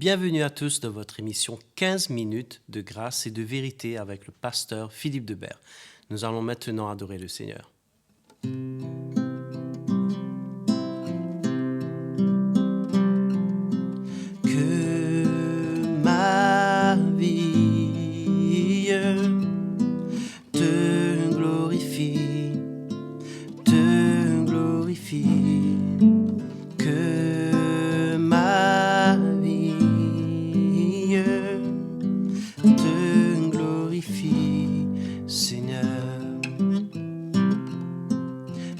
Bienvenue à tous dans votre émission 15 minutes de grâce et de vérité avec le pasteur Philippe Debert. Nous allons maintenant adorer le Seigneur. Que ma vie te glorifie, te glorifie. Que ma vie te glorifie, Seigneur.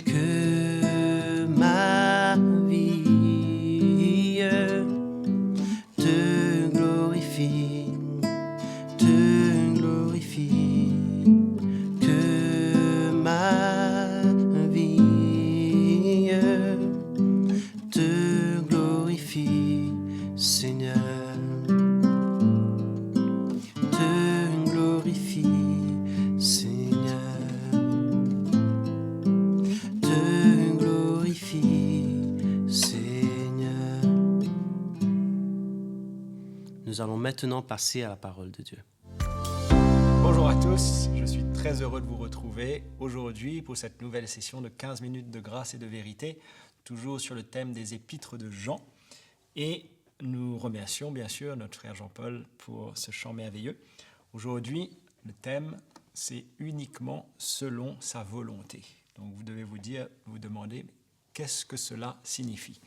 Que ma vie te glorifie, te glorifie. Que ma vie te glorifie, Seigneur. Te glorifie, Seigneur. Te glorifie, Seigneur. Nous allons maintenant passer à la parole de Dieu. Bonjour à tous, je suis très heureux de vous retrouver aujourd'hui pour cette nouvelle session de 15 minutes de grâce et de vérité, toujours sur le thème des épîtres de Jean. Et nous remercions bien sûr notre frère Jean-Paul pour ce chant merveilleux. Aujourd'hui, le thème, c'est uniquement selon sa volonté. Donc vous devez vous demander qu'est-ce que cela signifie.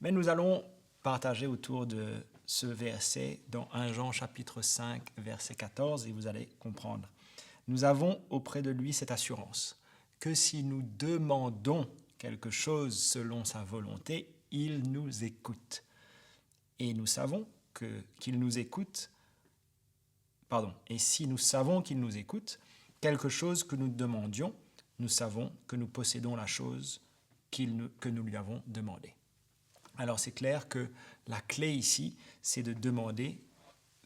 Mais nous allons partager autour de ce verset dans 1 Jean chapitre 5, verset 14, et vous allez comprendre. Nous avons auprès de lui cette assurance que si nous demandons quelque chose selon sa volonté, il nous écoute. Et nous savons qu'il nous écoute, et si nous savons qu'il nous écoute, quelque chose que nous demandions, nous savons que nous possédons la chose que nous lui avons demandée. Alors c'est clair que la clé ici, c'est de demander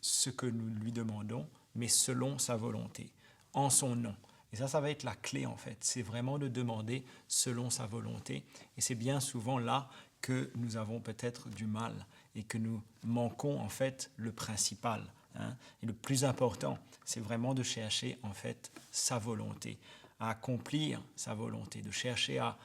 ce que nous lui demandons, mais selon sa volonté, en son nom. Et ça va être la clé en fait, c'est vraiment de demander selon sa volonté. Et c'est bien souvent là que nous avons peut-être du mal et que nous manquons en fait le principal. Et le plus important, c'est vraiment de chercher en fait sa volonté, à accomplir sa volonté, de chercher à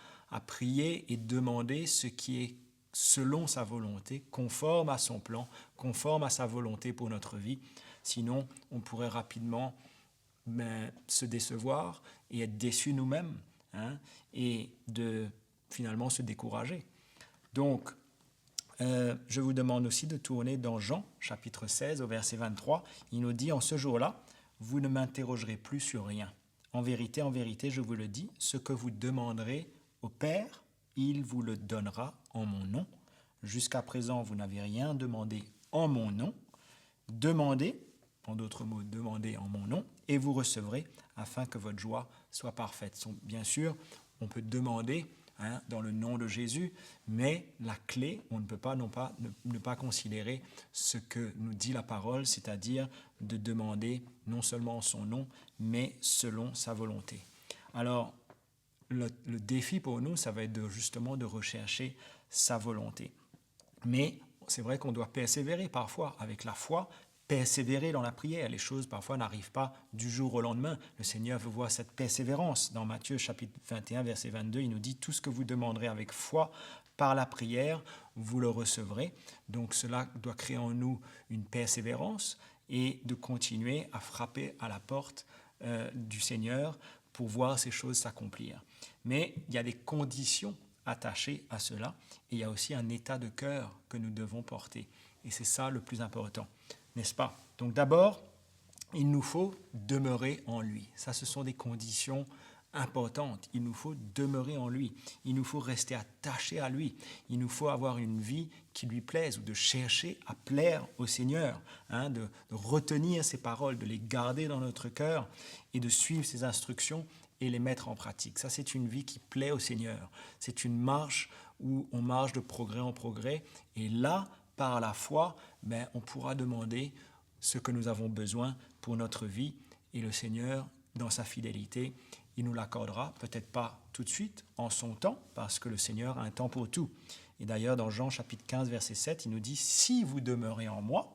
prier et demander ce qui est selon sa volonté, conforme à son plan, conforme à sa volonté pour notre vie. Sinon, on pourrait rapidement se décevoir et être déçus nous-mêmes et de finalement se décourager. Donc, je vous demande aussi de tourner dans Jean, chapitre 16, au verset 23. Il nous dit, en ce jour-là, vous ne m'interrogerez plus sur rien. En vérité, je vous le dis, ce que vous demanderez au Père, il vous le donnera en mon nom. Jusqu'à présent, vous n'avez rien demandé en mon nom. Demandez, en d'autres mots, demandez en mon nom, et vous recevrez, afin que votre joie soit parfaite. Bien sûr, on peut demander dans le nom de Jésus, mais la clé, on ne peut pas ne pas considérer ce que nous dit la parole, c'est-à-dire de demander non seulement en son nom, mais selon sa volonté. Alors, le défi pour nous, ça va être justement de rechercher sa volonté. Mais c'est vrai qu'on doit persévérer parfois avec la foi, persévérer dans la prière. Les choses parfois n'arrivent pas du jour au lendemain. Le Seigneur veut voir cette persévérance. Dans Matthieu chapitre 21, verset 22, il nous dit « Tout ce que vous demanderez avec foi par la prière, vous le recevrez ». Donc cela doit créer en nous une persévérance et de continuer à frapper à la porte du Seigneur pour voir ces choses s'accomplir. Mais il y a des conditions attachées à cela et il y a aussi un état de cœur que nous devons porter. Et c'est ça le plus important, n'est-ce pas? Donc d'abord, il nous faut demeurer en lui. Ça, ce sont des conditions importante. Il nous faut demeurer en lui. Il nous faut rester attaché à lui. Il nous faut avoir une vie qui lui plaise ou de chercher à plaire au Seigneur, de retenir ses paroles, de les garder dans notre cœur et de suivre ses instructions et les mettre en pratique. Ça, c'est une vie qui plaît au Seigneur. C'est une marche où on marche de progrès en progrès. Et là, par la foi, on pourra demander ce que nous avons besoin pour notre vie. Et le Seigneur, dans sa fidélité, il nous l'accordera, peut-être pas tout de suite, en son temps, parce que le Seigneur a un temps pour tout. Et d'ailleurs, dans Jean chapitre 15, verset 7, il nous dit « Si vous demeurez en moi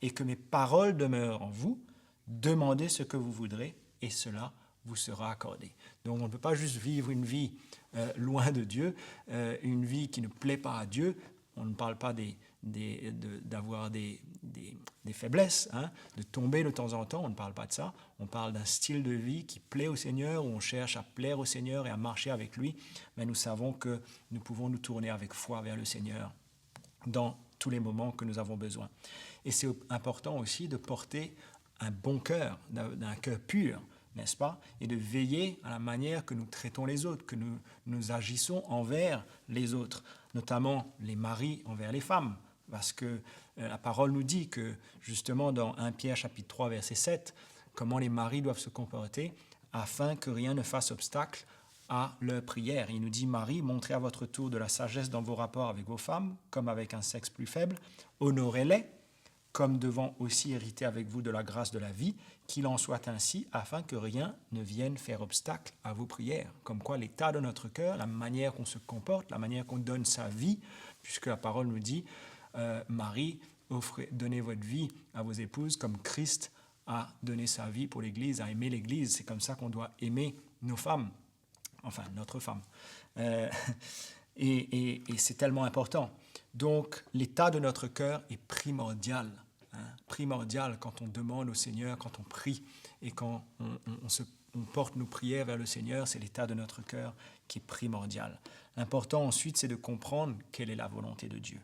et que mes paroles demeurent en vous, demandez ce que vous voudrez et cela vous sera accordé. » Donc on ne peut pas juste vivre une vie loin de Dieu, une vie qui ne plaît pas à Dieu. On ne parle pas d'avoir des faiblesses, hein, de tomber de temps en temps, on ne parle pas de ça. On parle d'un style de vie qui plaît au Seigneur, où on cherche à plaire au Seigneur et à marcher avec lui. Mais nous savons que nous pouvons nous tourner avec foi vers le Seigneur dans tous les moments que nous avons besoin. Et c'est important aussi de porter un bon cœur, d'un cœur pur, n'est-ce pas? Et de veiller à la manière que nous traitons les autres, que nous agissons envers les autres, notamment les maris envers les femmes. Parce que la parole nous dit que, justement, dans 1 Pierre chapitre 3, verset 7, comment les maris doivent se comporter afin que rien ne fasse obstacle à leur prière. Il nous dit, Marie, montrez à votre tour de la sagesse dans vos rapports avec vos femmes, comme avec un sexe plus faible, honorez-les, comme devant aussi hériter avec vous de la grâce de la vie, qu'il en soit ainsi, afin que rien ne vienne faire obstacle à vos prières. Comme quoi l'état de notre cœur, la manière qu'on se comporte, la manière qu'on donne sa vie, puisque la parole nous dit, Marie, donnez votre vie à vos épouses comme Christ a donné sa vie pour l'Église, a aimé l'Église. C'est comme ça qu'on doit aimer nos femmes, enfin notre femme. Et c'est tellement important. Donc, l'état de notre cœur est primordial. Primordial quand on demande au Seigneur, quand on prie et quand on porte nos prières vers le Seigneur, c'est l'état de notre cœur qui est primordial. L'important ensuite, c'est de comprendre quelle est la volonté de Dieu.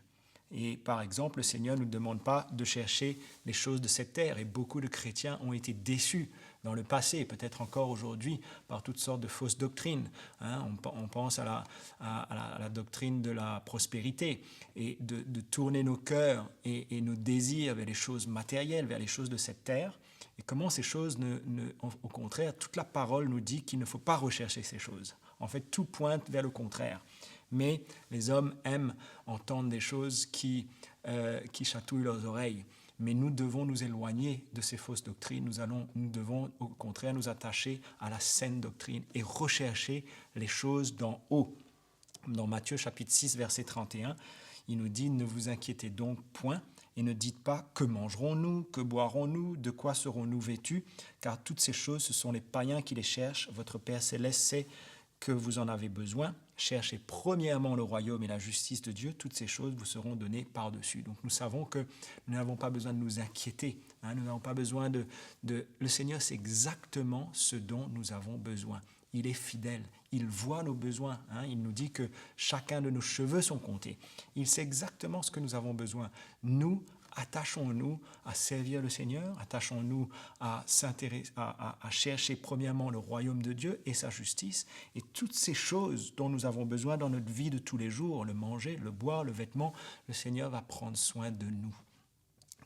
Et par exemple, le Seigneur ne nous demande pas de chercher les choses de cette terre. Et beaucoup de chrétiens ont été déçus dans le passé, peut-être encore aujourd'hui, par toutes sortes de fausses doctrines. On pense à la doctrine de la prospérité et de tourner nos cœurs et nos désirs vers les choses matérielles, vers les choses de cette terre. Et comment ces choses, au contraire, toute la parole nous dit qu'il ne faut pas rechercher ces choses. En fait, tout pointe vers le contraire. Mais les hommes aiment entendre des choses qui chatouillent leurs oreilles. Mais nous devons nous éloigner de ces fausses doctrines. Nous devons au contraire nous attacher à la saine doctrine et rechercher les choses d'en haut. Dans Matthieu chapitre 6, verset 31, il nous dit « Ne vous inquiétez donc point et ne dites pas que mangerons-nous, que boirons-nous, de quoi serons-nous vêtus, car toutes ces choses, ce sont les païens qui les cherchent. Votre Père céleste sait que vous en avez besoin. Cherchez premièrement le royaume et la justice de Dieu, toutes ces choses vous seront données par-dessus. » Donc nous savons que nous n'avons pas besoin de nous inquiéter, nous n'avons pas besoin Le Seigneur sait exactement ce dont nous avons besoin. Il est fidèle, il voit nos besoins, il nous dit que chacun de nos cheveux sont comptés. Il sait exactement ce que nous avons besoin. Nous, attachons-nous à servir le Seigneur, attachons-nous à chercher premièrement le royaume de Dieu et sa justice, et toutes ces choses dont nous avons besoin dans notre vie de tous les jours, le manger, le boire, le vêtement, le Seigneur va prendre soin de nous.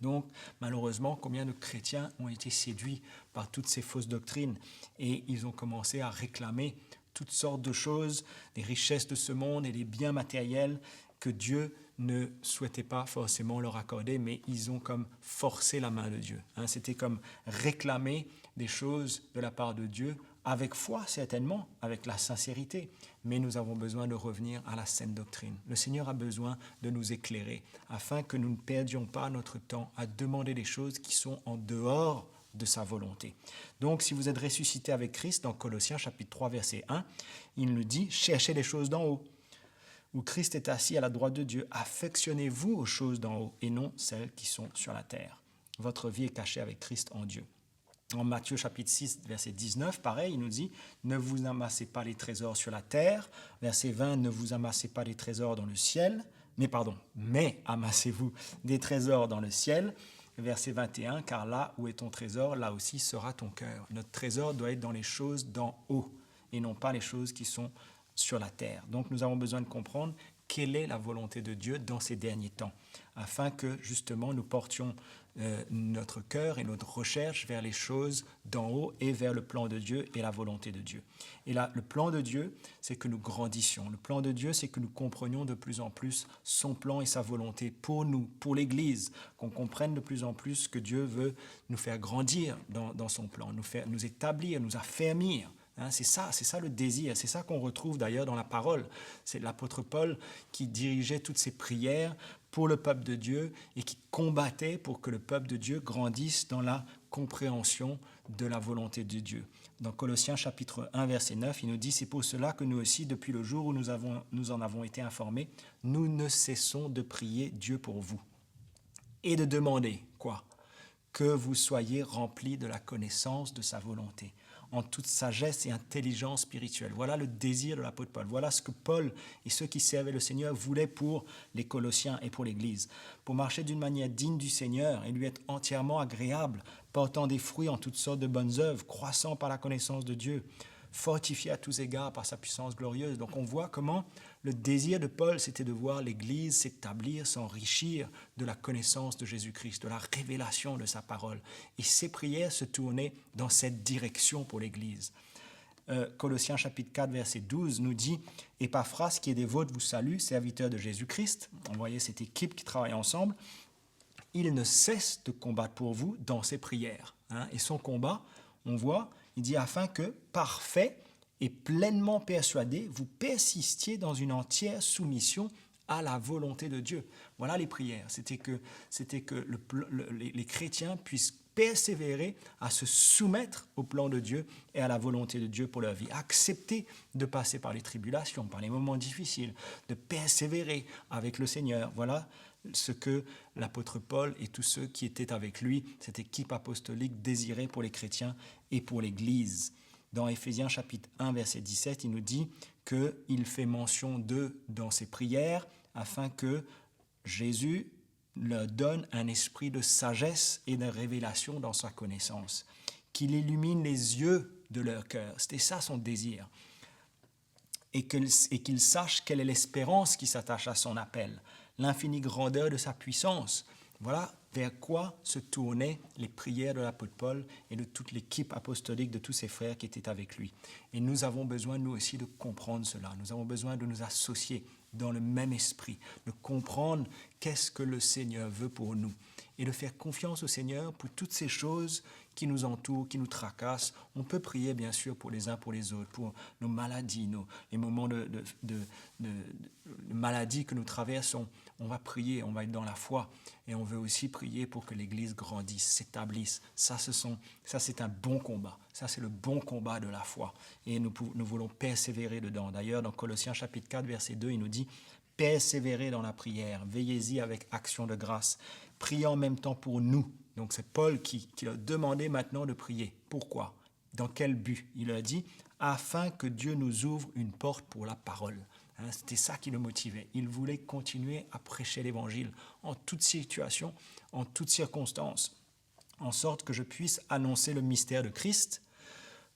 Donc, malheureusement, combien de chrétiens ont été séduits par toutes ces fausses doctrines et ils ont commencé à réclamer toutes sortes de choses, les richesses de ce monde et les biens matériels que Dieu ne souhaitait pas forcément leur accorder, mais ils ont comme forcé la main de Dieu. C'était comme réclamer des choses de la part de Dieu, avec foi certainement, avec la sincérité, mais nous avons besoin de revenir à la saine doctrine. Le Seigneur a besoin de nous éclairer, afin que nous ne perdions pas notre temps à demander des choses qui sont en dehors de sa volonté. Donc, si vous êtes ressuscité avec Christ, dans Colossiens chapitre 3, verset 1, il nous dit « Cherchez les choses d'en haut ». Où Christ est assis à la droite de Dieu, affectionnez-vous aux choses d'en haut et non celles qui sont sur la terre. Votre vie est cachée avec Christ en Dieu. En Matthieu chapitre 6, verset 19, pareil, il nous dit « Ne vous amassez pas les trésors sur la terre ». Verset 20, « Ne vous amassez pas les trésors dans le ciel ». Mais amassez-vous des trésors dans le ciel. Verset 21, « Car là où est ton trésor, là aussi sera ton cœur ». Notre trésor doit être dans les choses d'en haut et non pas les choses qui sont sur la terre. Donc nous avons besoin de comprendre quelle est la volonté de Dieu dans ces derniers temps, afin que justement nous portions notre cœur et notre recherche vers les choses d'en haut et vers le plan de Dieu et la volonté de Dieu. Et là, le plan de Dieu, c'est que nous grandissions. Le plan de Dieu, c'est que nous comprenions de plus en plus son plan et sa volonté pour nous, pour l'Église, qu'on comprenne de plus en plus que Dieu veut nous faire grandir dans son plan, nous établir, nous affermir C'est ça le désir, c'est ça qu'on retrouve d'ailleurs dans la parole. C'est l'apôtre Paul qui dirigeait toutes ces prières pour le peuple de Dieu et qui combattait pour que le peuple de Dieu grandisse dans la compréhension de la volonté de Dieu. Dans Colossiens chapitre 1, verset 9, il nous dit « C'est pour cela que nous aussi, depuis le jour où nous en avons été informés, nous ne cessons de prier Dieu pour vous. » Et de demander, quoi? Que vous soyez remplis de la connaissance de sa volonté, en toute sagesse et intelligence spirituelle. Voilà le désir de l'apôtre Paul. Voilà ce que Paul et ceux qui servaient le Seigneur voulaient pour les Colossiens et pour l'Église. Pour marcher d'une manière digne du Seigneur et lui être entièrement agréable, portant des fruits en toutes sortes de bonnes œuvres, croissant par la connaissance de Dieu, fortifié à tous égards par sa puissance glorieuse. Donc on voit comment le désir de Paul, c'était de voir l'Église s'établir, s'enrichir de la connaissance de Jésus-Christ, de la révélation de sa parole. Et ses prières se tournaient dans cette direction pour l'Église. Colossiens chapitre 4, verset 12 nous dit « Épaphras, qui est des vôtres, vous salue, serviteur de Jésus-Christ. » On voyait cette équipe qui travaille ensemble. Il ne cesse de combattre pour vous dans ses prières. Et son combat, on voit, il dit « Afin que, parfait et pleinement persuadé, vous persistiez dans une entière soumission à la volonté de Dieu. » Voilà les prières. C'était que les chrétiens puissent persévérer à se soumettre au plan de Dieu et à la volonté de Dieu pour leur vie. Accepter de passer par les tribulations, par les moments difficiles, de persévérer avec le Seigneur. Voilà ce que l'apôtre Paul et tous ceux qui étaient avec lui, cette équipe apostolique, désiraient pour les chrétiens et pour l'Église. Dans Éphésiens chapitre 1, verset 17, il nous dit qu'il fait mention d'eux dans ses prières afin que Jésus leur donne un esprit de sagesse et de révélation dans sa connaissance, qu'il illumine les yeux de leur cœur. C'était ça son désir. Et qu'ils sachent quelle est l'espérance qui s'attache à son appel, l'infinie grandeur de sa puissance. Voilà vers quoi se tournaient les prières de l'apôtre Paul et de toute l'équipe apostolique de tous ses frères qui étaient avec lui. Et nous avons besoin, nous aussi, de comprendre cela. Nous avons besoin de nous associer dans le même esprit, de comprendre qu'est-ce que le Seigneur veut pour nous et de faire confiance au Seigneur pour toutes ces choses qui nous entourent, qui nous tracassent. On peut prier, bien sûr, pour les uns pour les autres, pour nos maladies, les moments de maladie que nous traversons. On va prier, on va être dans la foi et on veut aussi prier pour que l'Église grandisse, s'établisse. Ça, c'est un bon combat. Ça, c'est le bon combat de la foi. Et nous voulons persévérer dedans. D'ailleurs, dans Colossiens chapitre 4, verset 2, il nous dit « Persévérez dans la prière, veillez-y avec action de grâce, priez en même temps pour nous. » Donc c'est Paul qui leur demandait maintenant de prier. Pourquoi? Dans quel but? Il leur dit « Afin que Dieu nous ouvre une porte pour la parole. » C'était ça qui le motivait. Il voulait continuer à prêcher l'Évangile en toute situation, en toutes circonstances, en sorte que je puisse annoncer le mystère de Christ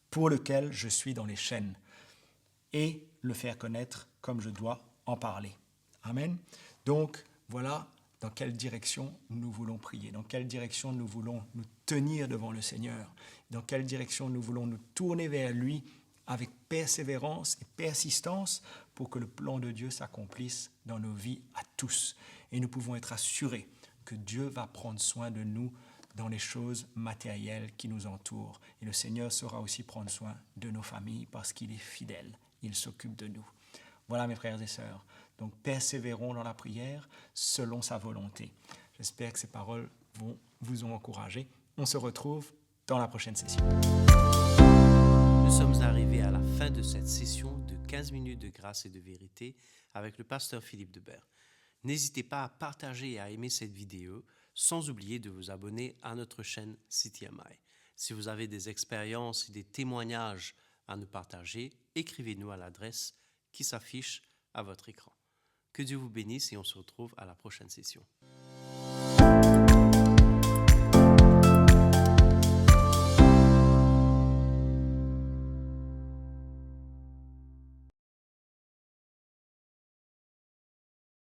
pour lequel je suis dans les chaînes et le faire connaître comme je dois en parler. Amen. Donc, voilà dans quelle direction nous voulons prier, dans quelle direction nous voulons nous tenir devant le Seigneur, dans quelle direction nous voulons nous tourner vers lui avec persévérance et persistance pour que le plan de Dieu s'accomplisse dans nos vies à tous. Et nous pouvons être assurés que Dieu va prendre soin de nous dans les choses matérielles qui nous entourent. Et le Seigneur saura aussi prendre soin de nos familles parce qu'il est fidèle, il s'occupe de nous. Voilà mes frères et sœurs. Donc persévérons dans la prière selon sa volonté. J'espère que ces paroles vous ont encouragé. On se retrouve dans la prochaine session. Nous sommes arrivés à la fin de cette session de 15 minutes de grâce et de vérité avec le pasteur Philippe Debert. N'hésitez pas à partager et à aimer cette vidéo, sans oublier de vous abonner à notre chaîne CTMI. Si vous avez des expériences et des témoignages à nous partager, écrivez-nous à l'adresse qui s'affiche à votre écran. Que Dieu vous bénisse et on se retrouve à la prochaine session.